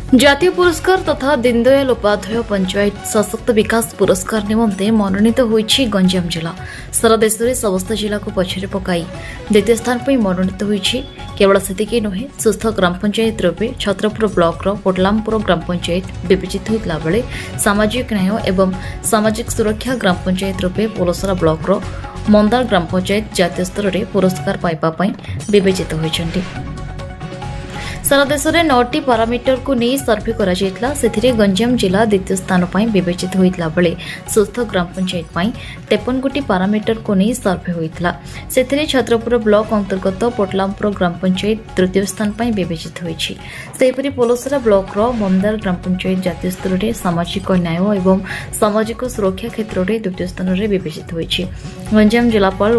ଜାତୀୟ ପୁରସ୍କାର ତଥା ଦୀନଦୟାଲ ଉପାଧ୍ୟାୟ ପଞ୍ଚାୟତ ସଶକ୍ତ ବିକାଶ ପୁରସ୍କାର ନିମନ୍ତେ ମନୋନୀତ ହୋଇଛି ଗଞ୍ଜାମ ଜିଲ୍ଲା। ସାରା ଦେଶରେ ସମସ୍ତ ଜିଲ୍ଲାକୁ ପଛରେ ପକାଇ ଦ୍ୱିତୀୟ ସ୍ଥାନ ପାଇଁ ମନୋନୀତ ହୋଇଛି। କେବଳ ସେତିକି ନୁହେଁ, ସୁସ୍ଥ ଗ୍ରାମ ପଞ୍ଚାୟତ ରୂପେ ଛତ୍ରପୁର ବ୍ଲକର ପୋଟଲାମପୁର ଗ୍ରାମ ପଞ୍ଚାୟତ ବିବେଚିତ ହୋଇଥିଲା ବେଳେ ସାମାଜିକ ନ୍ୟାୟ ଏବଂ ସାମାଜିକ ସୁରକ୍ଷା ଗ୍ରାମ ପଞ୍ଚାୟତ ରୂପେ ପୋଲସରା ବ୍ଲକର ମନ୍ଦାର ଗ୍ରାମ ପଞ୍ଚାୟତ ଜାତୀୟ ସ୍ତରରେ ପୁରସ୍କାର ପାଇବା ପାଇଁ ବିବେଚିତ ହୋଇଛନ୍ତି। सारा देश में 9टी पारामीटर को नहीं सर्भे करा जायतला। सेथिरे गंजाम जिला द्वितीय स्थान पर विवेचित होइतला बेले सुस्थ ग्राम पंचायत पर 53 गोटी पारामीटर को नहीं सर्भे होइतला। सेथिरे छत्रपुर ब्लॉक अंतर्गत पोटलामपुर ग्राम पंचायत तृतीय स्थान पर विवेचित होइछि। सेहिपरि पोलसरा ब्लॉक रो मंदार ग्राम पंचायत जातीय स्तर में सामाजिक न्याय एवं सामाजिक सुरक्षा क्षेत्र में द्वितीय स्थान में विवेचित होइछि। गंजाम जिलापाल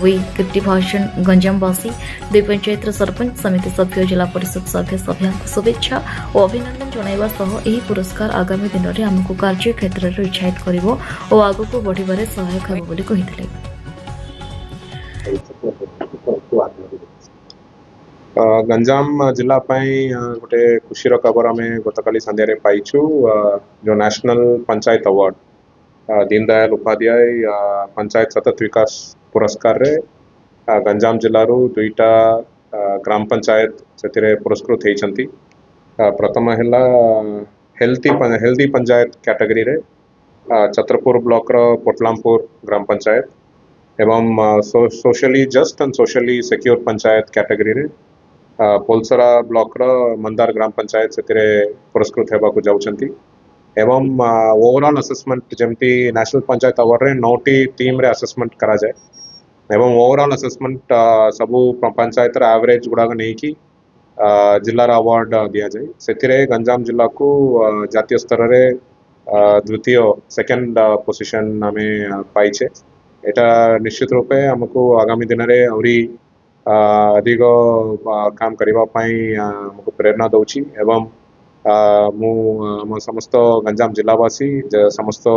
वी कीर्तिभाषण गंजामवासी दुई पंचायत सरपंच समिति सभ्य जिला परिषद सभ्य सभ्या शुभेच्छा और अभिनंदन जणाइबा सह एही पुरस्कार आगामी दिन में आमको कार्य क्षेत्र में उत्साहित करिवो और आगको बढ़िबारे सहायक हेबो बोली कहिथिले। गंजाम जिला गोटे खुशी खबर आम गतकाली संध्यारे पाइछु जो नेशनल पंचायत अवार्ड दीनदयाल उपाध्याय पंचायत सतत विकास पुरस्कार रे गंजाम जिलू दुईटा ग्राम पंचायत से पुरस्कृत होती। प्रथम है हेल्दी पंचायत कैटेगरी रे छत्रपुर ब्लॉक रो पोटलामपुर ग्राम पंचायत एवं socially just and socially secure panchayat category रे पोलसरा ब्लॉक रो मंदार ग्राम पंचायत से पुरस्कृत होगा जाउछंती। एवं ओवरऑल असेसमेंट जमती नेशनल पंचायत अवार्ड रे 9टी टीम रे असेसमेंट करा जाए एवं ओवरऑल असेसमेंट सबू पंचायत एवरेज गुड़ाक नहीं कि जिलार अवार्ड दिया जाए। से गंजाम जिला को जातीय स्तर रे द्वितीय सेकेंड पोजिशन आम पाइछे। एटा निश्चित रूपे आमको आगामी दिन में आहरी अधिक काम करने आमको प्रेरणा दौची एवं मु समस्त गंजाम जिलावासी समस्त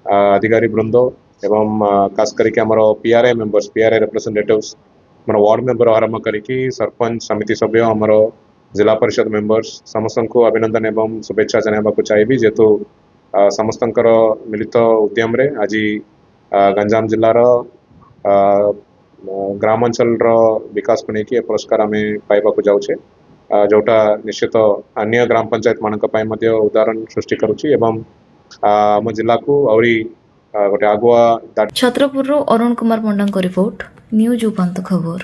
अधिकारी वृंद एवं खास करके आमर पीआरआई मेंबर्स पीआरआई रिप्रेजेंटेटिव्स आम वार्ड मेंबर आरंभ करके सरपंच समिति सभ्य आमर जिला परिषद मेंबर्स समस्त को अभिनंदन एवं शुभेच्छा जनाइबा चाहिए जेहेतु समस्त मिलित उद्यम रे आज गंजाम जिलार ग्रामांचल विकास को लेकिन पुरस्कार आम पाइबा जाऊे जोटा निश्चित अन्य ग्राम पंचायत मानक उदाहरण सृष्टि करुच्ची एवं आम जिला को आहरी गोटे आगुआ। छत्रपुर अरुण कुमार पंडा रिपोर्ट न्यूज उपांत खबर।